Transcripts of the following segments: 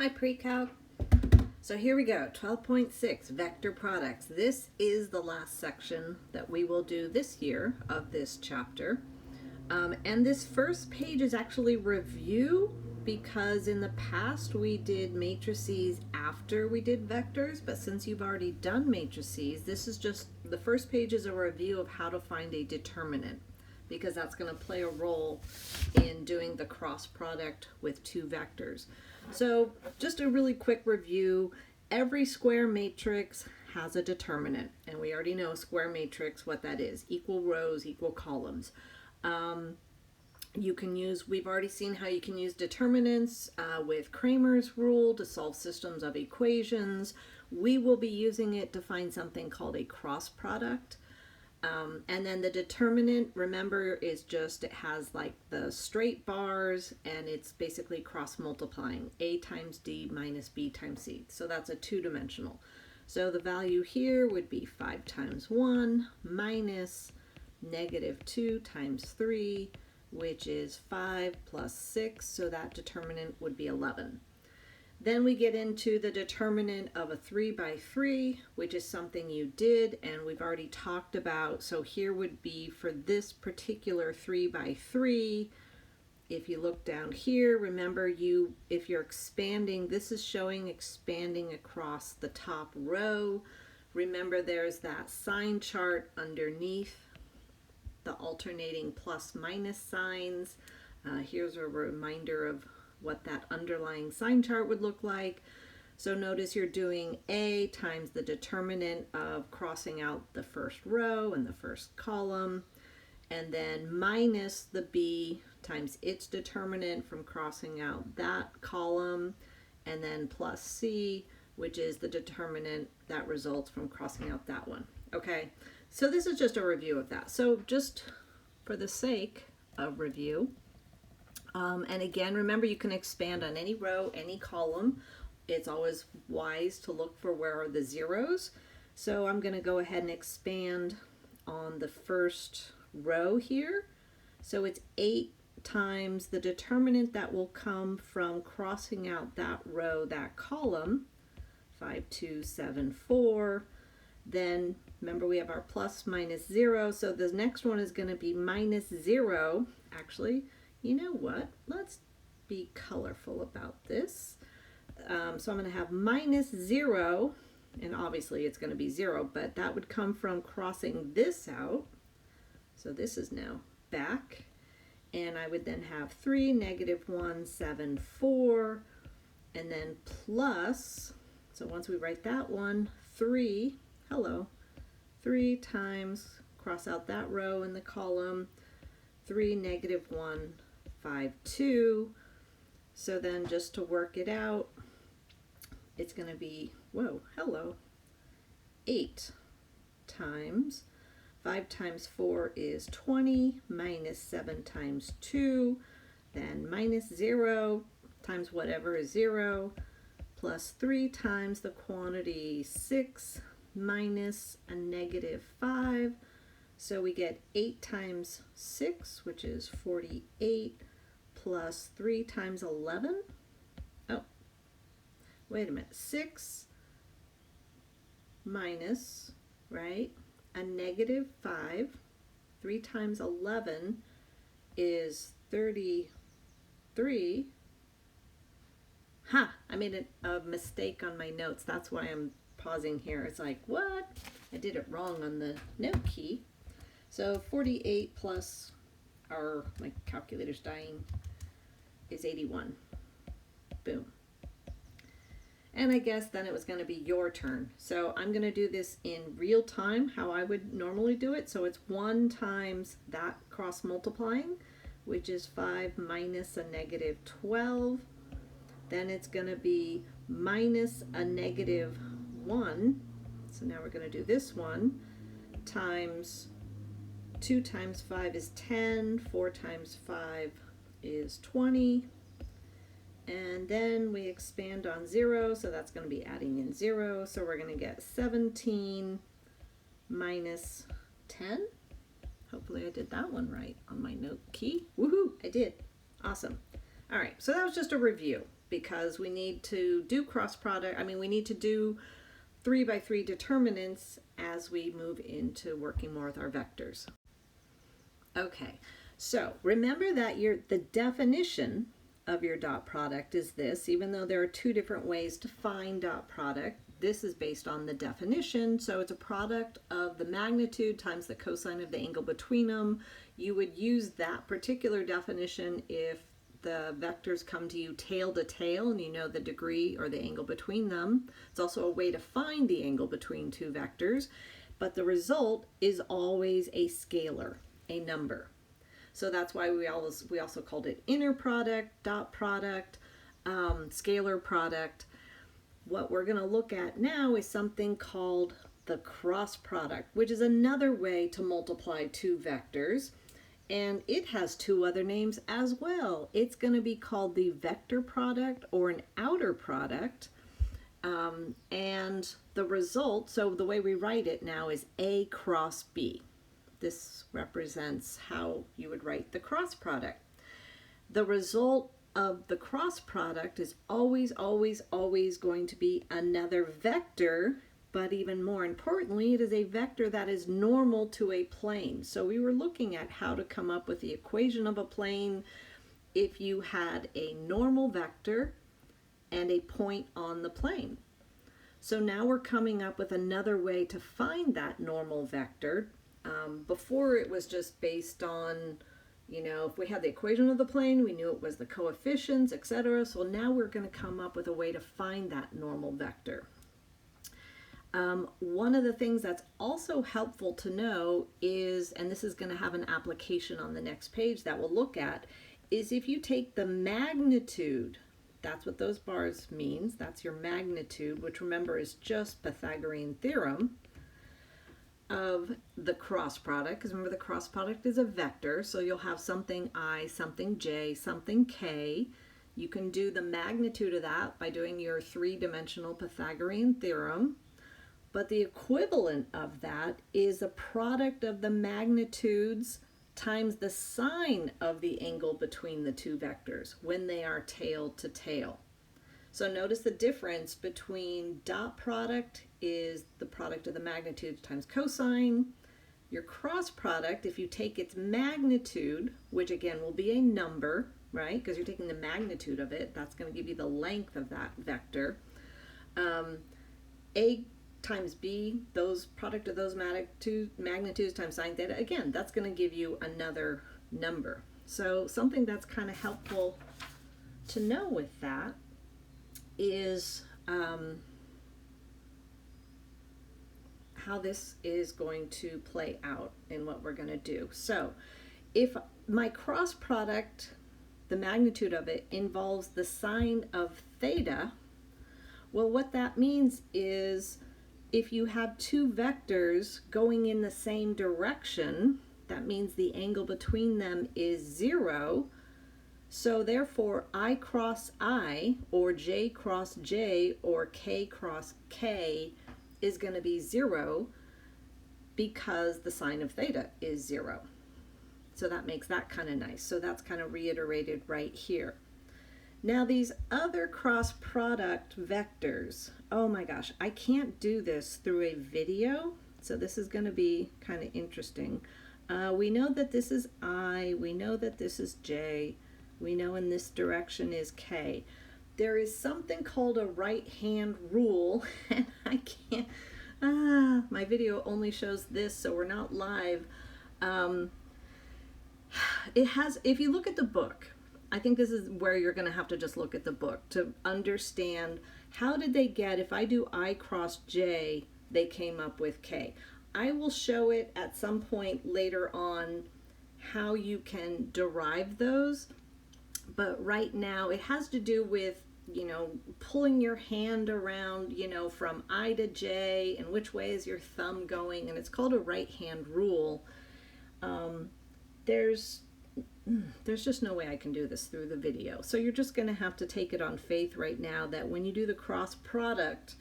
Hi pre-calc. So here we go, 12.6, vector products. This is the last section that we will do this year of this chapter. And this first page is actually review, because in the past we did matrices after we did vectors, but since you've already done matrices, this is just, the first page is a review of how to find a determinant, because that's going to play a role in doing the cross product with two vectors. So just a really quick review. Every square matrix has a determinant, and we already know square matrix, what that is: equal rows, equal columns. You can use, we've already seen how you can use determinants with Cramer's rule to solve systems of equations. We will be using it to find something called a cross product. And then the determinant, remember, is just, it has like the straight bars, and it's basically cross multiplying a times d minus b times c. So that's a two-dimensional. So the value here would be 5 times 1 minus negative 2 times 3, which is 5 plus 6. So that determinant would be 11. Then we get into the determinant of a 3 by 3, which is something you did and we've already talked about. So here would be, for this particular 3 by 3, if you look down here, remember, if you're expanding, this is showing expanding across the top row. Remember, there's that sign chart underneath the alternating plus minus signs. Here's a reminder of what that underlying sign chart would look like. So notice you're doing A times the determinant of crossing out the first row and the first column, and then minus the B times its determinant from crossing out that column, and then plus C, which is the determinant that results from crossing out that one. Okay, so this is just a review of that. So just for the sake of review, and again, remember, you can expand on any row, any column. It's always wise to look for where are the zeros. So I'm going to go ahead and expand on the first row here. So it's 8 times the determinant that will come from crossing out that row, that column, 5, 2, 7, 4. Then remember, we have our plus minus 0. So the next one is going to be minus 0. Actually, you know what? Let's be colorful about this. So I'm going to have minus 0, and obviously it's going to be 0, but that would come from crossing this out. So this is now back. And I would then have 3, negative 1, 7, 4, and then plus, so once we write that one, 3, 3 times, cross out that row in the column, 3, negative 1, 5, 2. So then just to work it out, it's going to be, 8 times 5 times 4 is 20, minus 7 times 2, then minus 0 times whatever is 0, plus 3 times the quantity 6, minus a negative 5. So we get 8 times 6, which is 48, plus 3 times 11. Oh, wait a minute. 6 minus, right, a negative 5. 3 times 11 is 33. I made a mistake on my notes. That's why I'm pausing here. It's like, what? I did it wrong on the note key. So 48 plus, my calculator's dying, is 81. Boom. And I guess then it was going to be your turn. So I'm going to do this in real time, how I would normally do it. So it's 1 times that cross multiplying, which is 5 minus a negative 12. Then it's going to be minus a negative 1. So now we're going to do this one, times 2 times 5 is 10, 4 times 5 is 20, and then we expand on 0, so that's going to be adding in 0, so we're going to get 17 minus 10. Hopefully I did that one right on my note key. Woohoo, I did. Awesome. All right, so that was just a review. because we need to do cross product. I mean, we need to do 3 by 3 determinants as we move into working more with our vectors. Okay, so remember that the definition of your dot product is this, even though there are 2 different ways to find dot product. This is based on the definition, so it's a product of the magnitude times the cosine of the angle between them. You would use that particular definition if the vectors come to you tail to tail and you know the degree or the angle between them. It's also a way to find the angle between 2 vectors, but the result is always a scalar, a number. So that's why we also called it inner product, dot product, scalar product. What we're going to look at now is something called the cross product, which is another way to multiply 2 vectors. And it has 2 other names as well. It's going to be called the vector product or an outer product. And the result, so the way we write it now is A cross B. This represents how you would write the cross product. The result of the cross product is always, always, always going to be another vector, but even more importantly, it is a vector that is normal to a plane. So we were looking at how to come up with the equation of a plane if you had a normal vector and a point on the plane. So now we're coming up with another way to find that normal vector. Before it was just based on, if we had the equation of the plane, we knew it was the coefficients, etc. So now we're going to come up with a way to find that normal vector. One of the things that's also helpful to know is, and this is going to have an application on the next page that we'll look at, is if you take the magnitude, that's what those bars means, that's your magnitude, which remember is just Pythagorean theorem, of the cross product, because remember the cross product is a vector, so you'll have something I, something j, something k. You can do the magnitude of that by doing your 3-dimensional Pythagorean theorem, but the equivalent of that is a product of the magnitudes times the sine of the angle between the 2 vectors when they are tail to tail. So notice the difference between dot product is the product of the magnitude times cosine. Your cross product, if you take its magnitude, which again will be a number, right? Because you're taking the magnitude of it, that's going to give you the length of that vector. A times b, those product of those magnitudes times sine theta, again, that's going to give you another number. So something that's kind of helpful to know with that is how this is going to play out in what we're going to do. So if my cross product, the magnitude of it, involves the sine of theta, well, what that means is if you have 2 vectors going in the same direction, that means the angle between them is 0. So therefore, I cross I, or j cross j, or k cross k is going to be 0 because the sine of theta is 0. So that makes that kind of nice. So that's kind of reiterated right here. Now these other cross product vectors, oh my gosh, I can't do this through a video, so this is going to be kind of interesting. We know that this is I, we know that this is j, we know in this direction is k. There is something called a right-hand rule, and I can't, my video only shows this, so we're not live. It has, if you look at the book, I think this is where you're going to have to just look at the book to understand how did they get, if I do I cross j, they came up with k. I will show it at some point later on how you can derive those, but right now it has to do with, pulling your hand around, from I to j, and which way is your thumb going, and it's called a right-hand rule. There's just no way I can do this through the video. So you're just going to have to take it on faith right now that when you do the cross product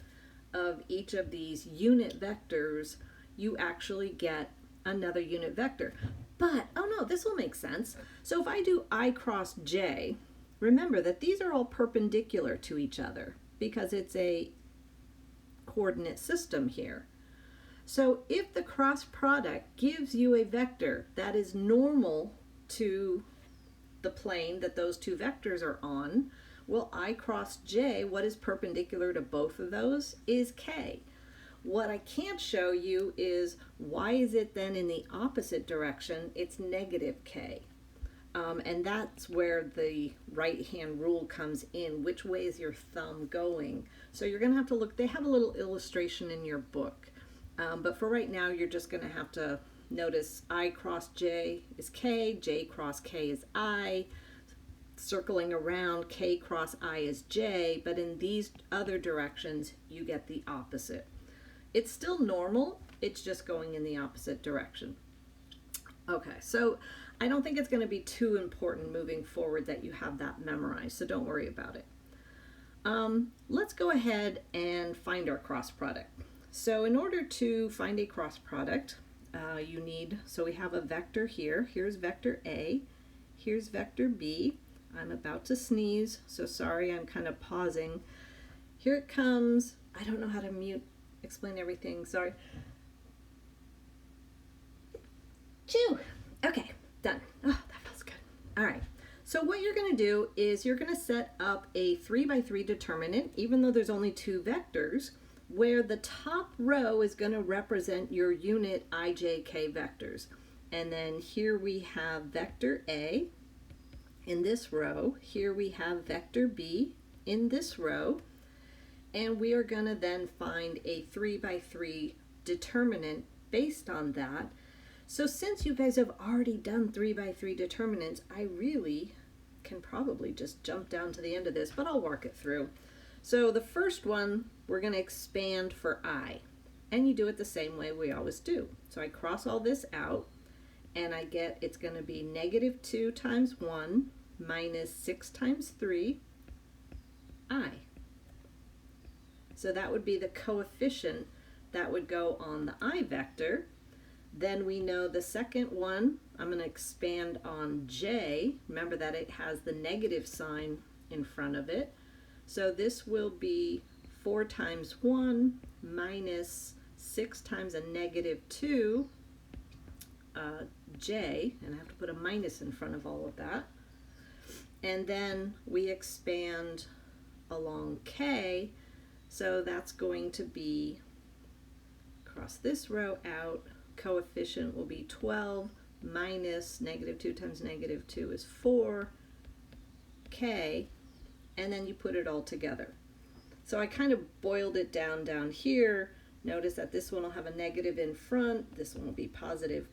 of each of these unit vectors, you actually get another unit vector. But, oh no, this will make sense. So if I do I cross j, remember that these are all perpendicular to each other because it's a coordinate system here. So if the cross product gives you a vector that is normal to the plane that those two vectors are on, well, I cross j, what is perpendicular to both of those, is k. What I can't show you is why is it then in the opposite direction, it's negative k. And that's where the right-hand rule comes in. Which way is your thumb going? So you're going to have to look. They have a little illustration in your book. But for right now, you're just going to have to notice I cross j is k, j cross k is I. Circling around, k cross I is j. But in these other directions, you get the opposite. It's still normal. It's just going in the opposite direction. Okay, so I don't think it's going to be too important moving forward that you have that memorized, so don't worry about it. Let's go ahead and find our cross product. So in order to find a cross product, so we have a vector here. Here's vector A. Here's vector B. I'm about to sneeze, so sorry, I'm kind of pausing. Here it comes. I don't know how to explain everything, sorry. Chew. Okay, done. Oh, that feels good. All right. So what you're going to do is you're going to set up a 3x3 determinant, even though there's only two vectors, where the top row is going to represent your unit ijk vectors. And then here we have vector A in this row. Here we have vector B in this row. And we are going to then find a 3x3 determinant based on that. So since you guys have already done 3x3 determinants, I really can probably just jump down to the end of this, but I'll work it through. So the first one, we're going to expand for I. And you do it the same way we always do. So I cross all this out, and I get it's going to be negative 2 times 1 minus 6 times 3, I. So that would be the coefficient that would go on the I vector. Then we know the second one, I'm going to expand on j. Remember that it has the negative sign in front of it. So this will be 4 times 1 minus 6 times a negative 2, j, and I have to put a minus in front of all of that. And then we expand along k, so that's going to be, cross this row out, coefficient will be 12 minus negative 2 times negative 2 is 4, k, and then you put it all together. So I kind of boiled it down here. Notice that this one will have a negative in front, this one will be positive,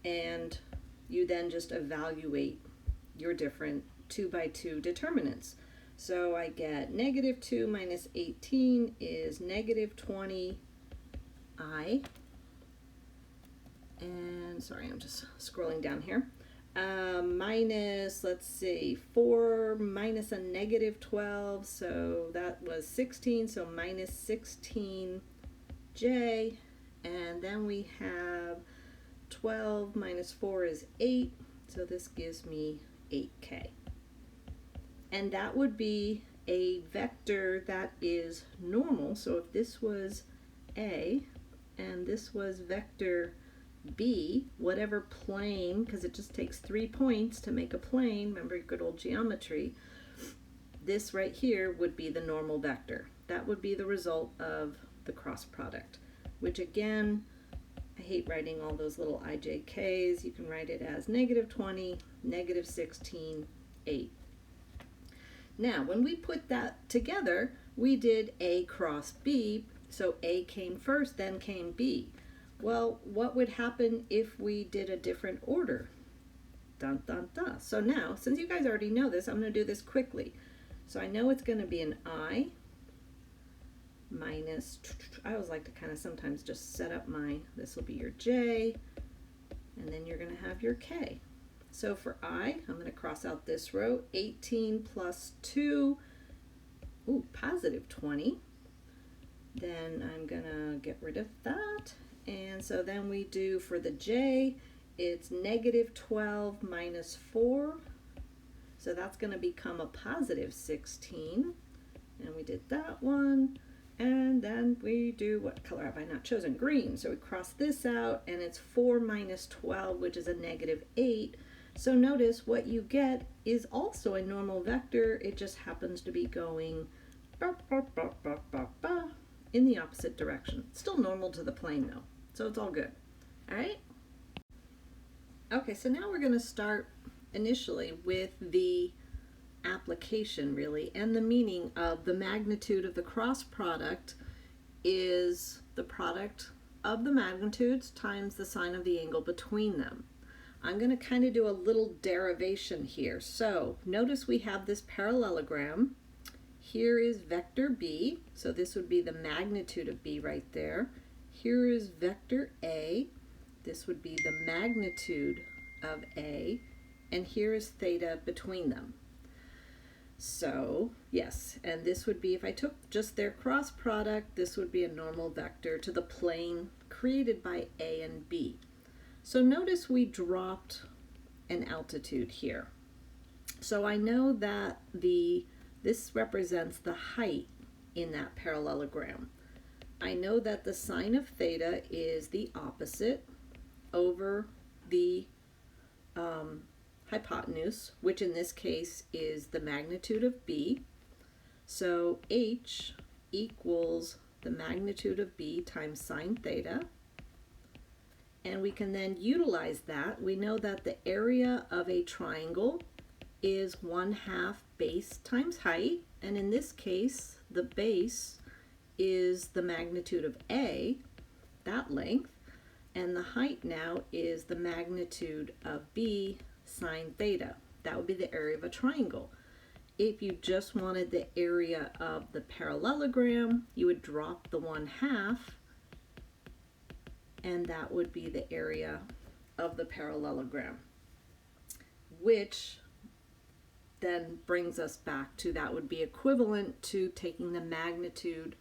and you then just evaluate your different 2x2 determinants. So I get negative 2 minus 18 is negative 20i. And sorry, I'm just scrolling down here. Minus, let's see, 4 minus a negative 12, so that was 16, so minus 16j. And then we have 12 minus 4 is 8, so this gives me 8k. And that would be a vector that is normal. So if this was A and this was vector B, whatever plane, because it just takes 3 points to make a plane, remember good old geometry, this right here would be the normal vector. That would be the result of the cross product, which again, I hate writing all those little ijk's. You can write it as negative 20, negative 16, 8. Now, when we put that together, we did A cross B, so A came first, then came B. Well, what would happen if we did a different order? Dun, dun, dun. So now, since you guys already know this, I'm going to do this quickly. So I know it's going to be an I minus, I always like to kind of sometimes just set up this will be your J, and then you're going to have your K. So for I, I'm going to cross out this row, 18 plus 2, positive 20. Then I'm going to get rid of that. And so then we do for the J, it's negative 12 minus 4. So that's going to become a positive 16. And we did that one. And then we do, what color have I not chosen? Green. So we cross this out, and it's 4 minus 12, which is a negative 8. So notice what you get is also a normal vector. It just happens to be going in the opposite direction. Still normal to the plane though, so it's all good. All right? Okay, so now we're going to start initially with the application really, and the meaning of the magnitude of the cross product is the product of the magnitudes times the sine of the angle between them. I'm going to kind of do a little derivation here. So notice we have this parallelogram. Here is vector B, so this would be the magnitude of B right there. Here is vector A, this would be the magnitude of A, and here is theta between them. So yes, and this would be, if I took just their cross product, this would be a normal vector to the plane created by A and B. So notice we dropped an altitude here. So I know that this represents the height in that parallelogram. I know that the sine of theta is the opposite over the hypotenuse, which in this case is the magnitude of B. So H equals the magnitude of B times sine theta. And we can then utilize that. We know that the area of a triangle is 1/2 base times height, and in this case the base is the magnitude of A, that length, and the height now is the magnitude of B sine theta. That would be the area of a triangle. If you just wanted the area of the parallelogram, you would drop the 1/2, and that would be the area of the parallelogram, which then brings us back to that would be equivalent to taking the magnitude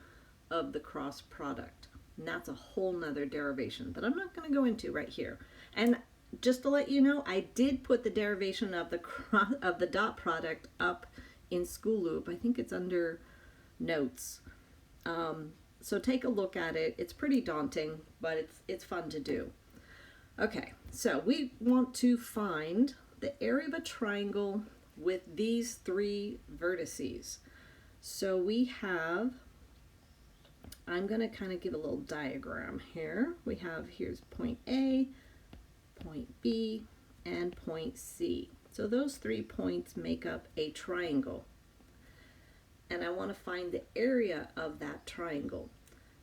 of the cross product. And that's a whole nother derivation that I'm not going to go into right here. And just to let you know, I did put the derivation of the dot product up in School Loop. I think it's under notes. So take a look at it. It's pretty daunting, but it's fun to do. Okay, so we want to find the area of a triangle with these 3 vertices. So we have, I'm going to kind of give a little diagram here. We have, here's point A, point B, and point C. So those 3 points make up a triangle. And I want to find the area of that triangle.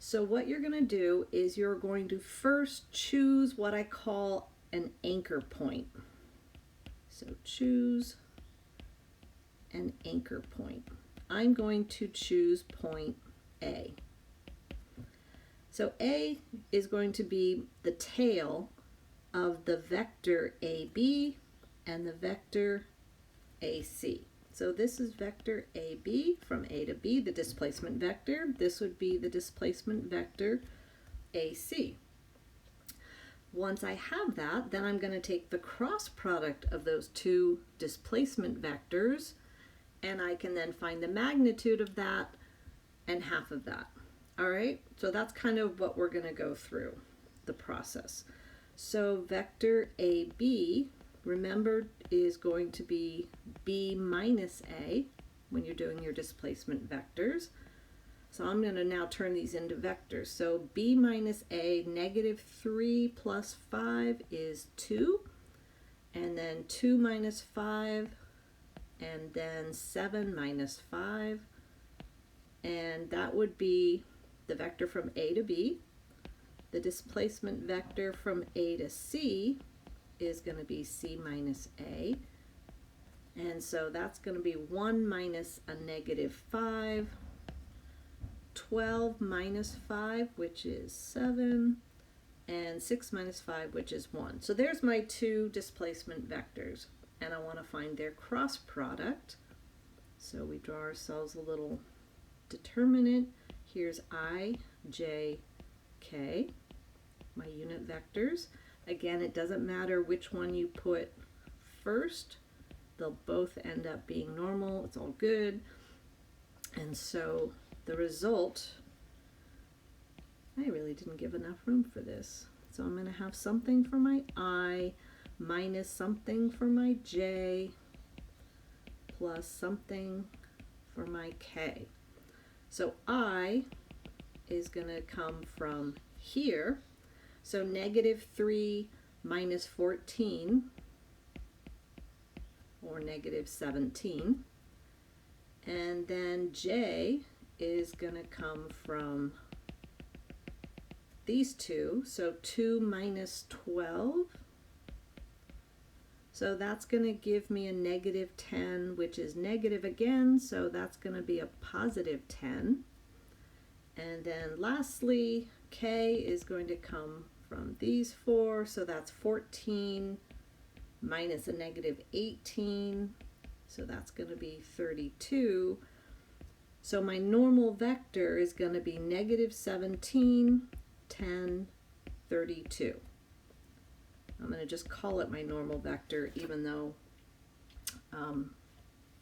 So what you're going to do is you're going to first choose what I call an anchor point. So choose an anchor point. I'm going to choose point A. So A is going to be the tail of the vector AB and the vector AC. So this is vector AB from A to B, the displacement vector. This would be the displacement vector AC. Once I have that, then I'm going to take the cross product of those 2 displacement vectors, and I can then find the magnitude of that and half of that. All right, so that's kind of what we're going to go through the process. So vector AB, remember, is going to be B minus A when you're doing your displacement vectors. So I'm going to now turn these into vectors. So B minus A, -3 plus 5 is 2, and then 2 minus 5, and then 7 minus 5, and that would be the vector from A to B. The displacement vector from A to C is going to be C minus A, and so that's going to be 1 minus a -5, 12 minus 5, which is 7, and 6 minus 5, which is 1. So there's my 2 displacement vectors, and I want to find their cross product. So we draw ourselves a little determinant. Here's I, J, K, my unit vectors. Again, it doesn't matter which one you put first. The they'll both end up being normal. It's all good. And so the result, I really didn't give enough room for this. So I'm going to have something for my I minus something for my J plus something for my K. So I is going to come from here. So negative 3 minus 14, or negative 17. And then J is going to come from these two. So 2 minus 12. So that's going to give me a negative 10, which is negative again. So that's going to be a positive 10. And then lastly, K is going to come from these four. So that's 14 minus a negative 18. So that's going to be 32. So my normal vector is going to be negative 17, 10, 32. I'm going to just call it my normal vector, even though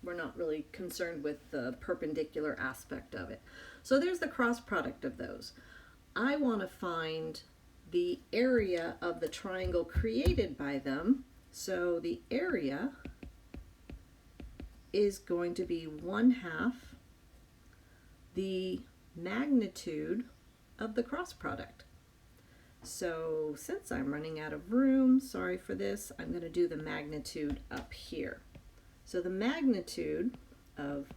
we're not really concerned with the perpendicular aspect of it. So there's the cross product of those. I want to find the area of the triangle created by them. So the area is going to be 1/2 the magnitude of the cross product. So since I'm running out of room, sorry for this, I'm going to do the magnitude up here. So the magnitude of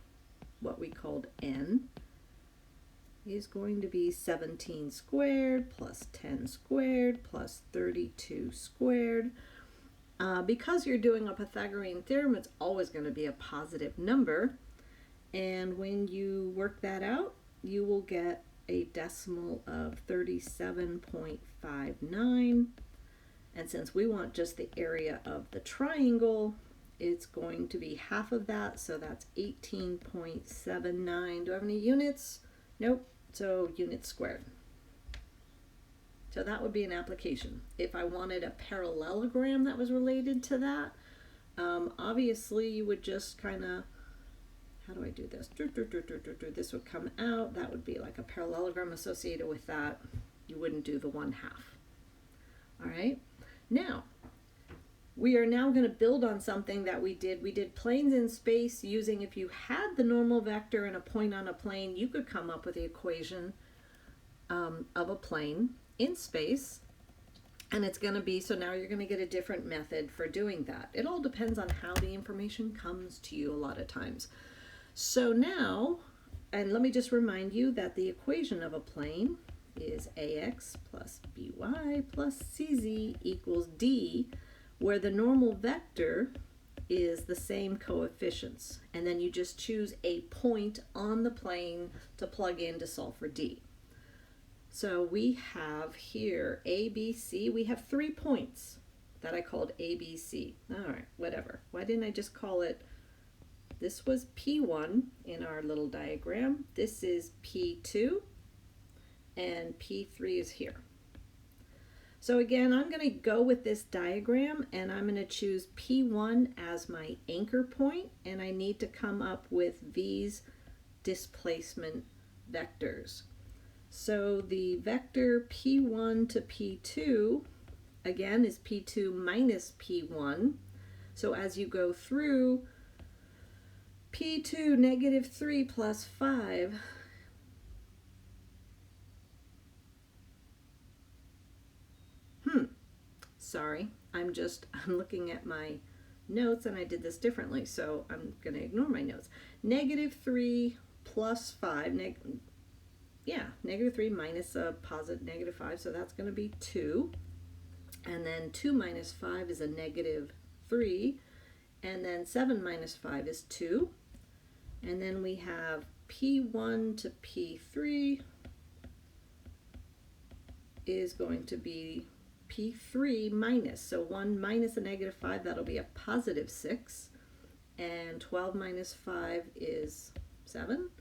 what we called n is going to be 17 squared plus 10 squared plus 32 squared. Because you're doing a Pythagorean theorem, it's always going to be a positive number. And when you work that out, you will get a decimal of 37.59. And since we want just the area of the triangle, it's going to be half of that. So that's 18.79. Do I have any units? Nope. So units squared. So that would be an application. If I wanted a parallelogram that was related to that, obviously you would just kind of, how do I do this? This would come out. That would be like a parallelogram associated with that. You wouldn't do the 1/2. All right. Now, we are now going to build on something that we did. We did planes in space using, if you had the normal vector and a point on a plane, you could come up with the equation of a plane in space. And it's going to be, so now you're going to get a different method for doing that. It all depends on how the information comes to you a lot of times. So now, and let me just remind you that the equation of a plane is ax plus by plus cz equals d, where the normal vector is the same coefficients. And then you just choose a point on the plane to plug in to solve for d. So we have here A, B, C. We have 3 points that I called A, B, C. All right, whatever. Why didn't I just call it, this was P1 in our little diagram. This is P2, and P3 is here. So again, I'm going to go with this diagram, and I'm going to choose P1 as my anchor point, and I need to come up with these displacement vectors. So the vector P1 to P2, again, is P2 minus P1. So as you go through, P2 negative 3 plus 5, sorry, I'm looking at my notes and I did this differently, so I'm going to ignore my notes. Negative 3 plus 5, negative 3 minus a positive negative 5, so that's going to be 2. And then 2 minus 5 is a negative 3. And then 7 minus 5 is 2. And then we have P1 to P3 is going to be P3 minus. So 1 minus a negative 5, that'll be a positive 6. And 12 minus 5 is 7.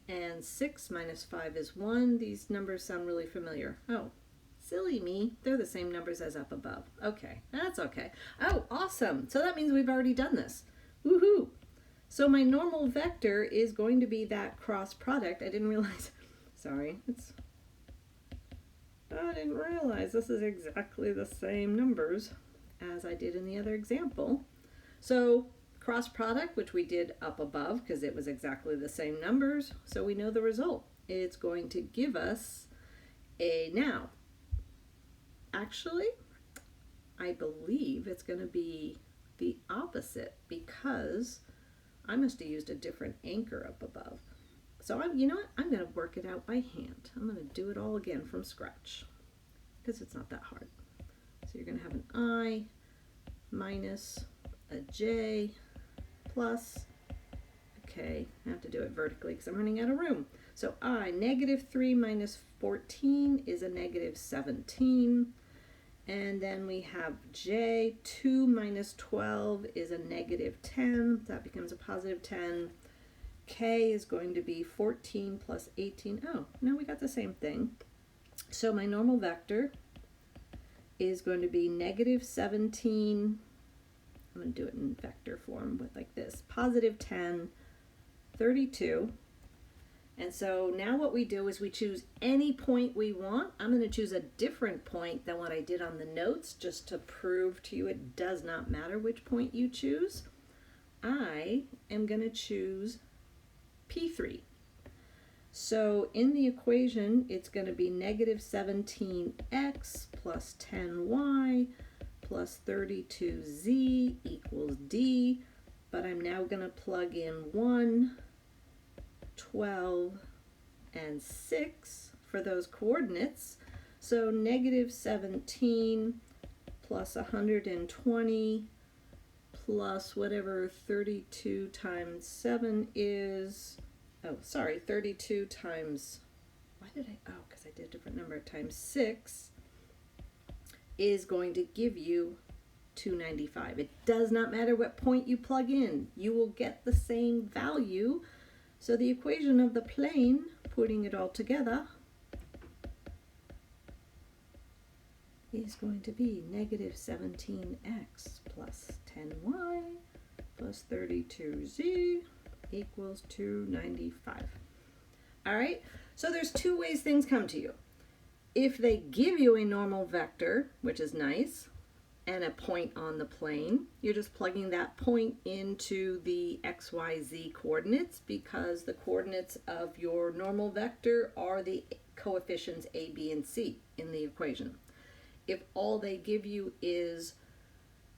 And 6 minus 5 is 1. These numbers sound really familiar. Oh, silly me. They're the same numbers as up above. Okay, that's okay. Oh, awesome. So that means we've already done this. Woohoo! So my normal vector is going to be that cross product. I didn't realize, sorry, I didn't realize this is exactly the same numbers as I did in the other example. So cross product, which we did up above because it was exactly the same numbers, so we know the result. It's going to give us a, now, actually, I believe it's going to be the opposite because I must have used a different anchor up above. So you know what? I'm going to work it out by hand. I'm going to do it all again from scratch because it's not that hard. So you're going to have an I minus a J plus, okay, I have to do it vertically because I'm running out of room. So I, -3 minus 14 is a -17. And then we have J, 2 minus 12 is a -10. That becomes a +10. K is going to be 14 plus 18. Oh, no, we got the same thing. So my normal vector is going to be -17. I'm going to do it in vector form with like this. +10, 32. And so now what we do is we choose any point we want. I'm going to choose a different point than what I did on the notes just to prove to you it does not matter which point you choose. I am going to choose P3. So in the equation, it's going to be -17x plus 10y plus 32z equals d. But I'm now going to plug in 1, 12, and 6 for those coordinates. So -17 plus 120 plus whatever 32 times 7 is, oh, sorry, 32 times, why did I, oh, because I did a different number, times 6 is going to give you 295. It does not matter what point you plug in. You will get the same value. So the equation of the plane, putting it all together, is going to be -17x plus 10y plus 32z equals 295. All right, so there's two ways things come to you. If they give you a normal vector, which is nice, and a point on the plane, you're just plugging that point into the XYZ coordinates because the coordinates of your normal vector are the coefficients A, B, and C in the equation. If all they give you is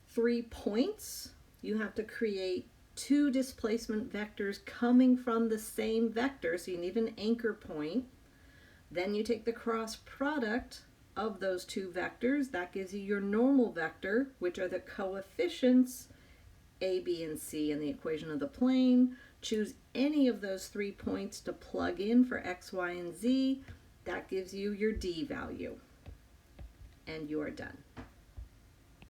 3 points, you have to create 2 displacement vectors coming from the same vector, so you need an anchor point. Then you take the cross product of those 2 vectors. That gives you your normal vector, which are the coefficients A, B, and C in the equation of the plane. Choose any of those 3 points to plug in for X, Y, and Z. That gives you your D value. And you are done.